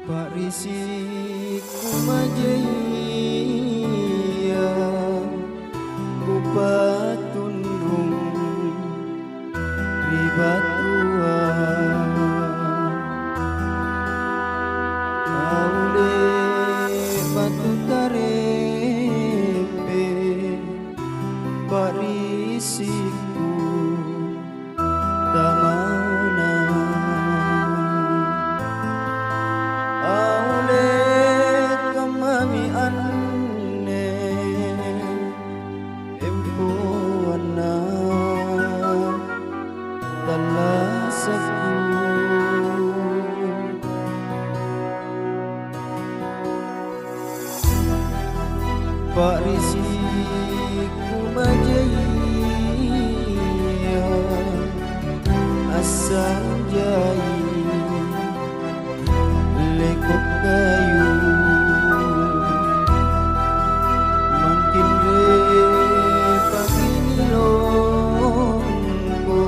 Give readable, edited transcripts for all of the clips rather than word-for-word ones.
Pak risik kumajaya kupat tundung ribatua aule batu tarepe Pak risikku tamana aule kamami anne empuana talasaku Pak risik kumajaya asal jai lekok kayu makin pagi longgo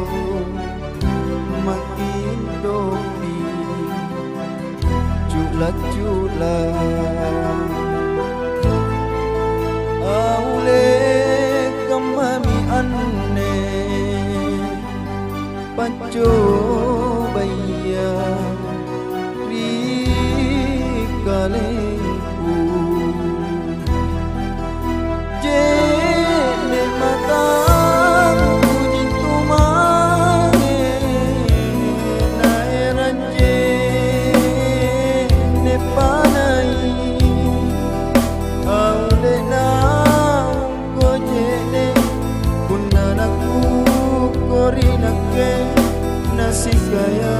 makin dopi culat-culat aule kamami anne panco baya rikalengku jene matang jintu mange naeranje ne panai aule na gojene kunanaku korinake nasikaya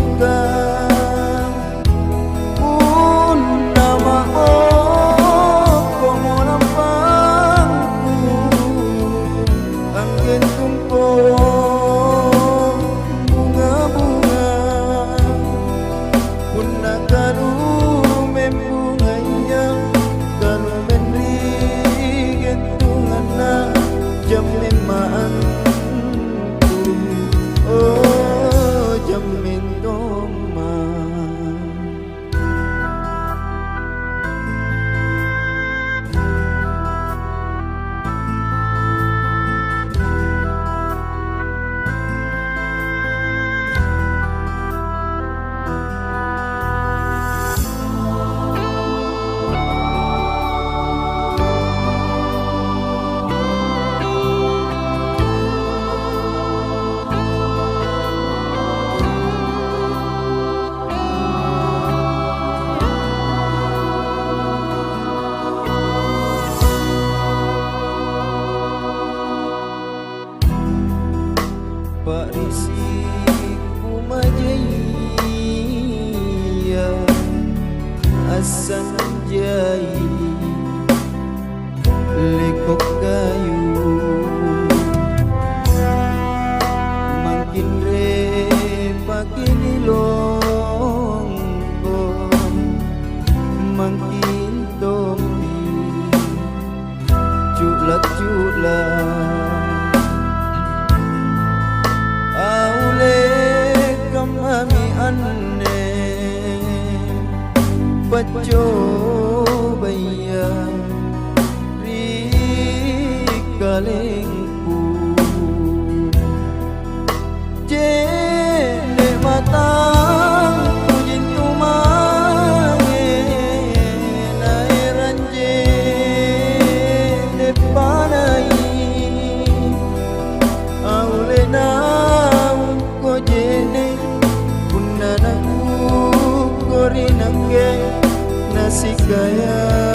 manaputkan pun nama komo nampangku angin tumpong bunga-bunga pun nakaru membunganya karu menriget tungana jam lemaan Pak risik kumajaya asal jai lekok kayu makin makin longgo makin topi culat-culat kamami anne paco baya rikalengku jene matang jintu mange naeranje ne panai aule na jene kunanaku korinake nasikaya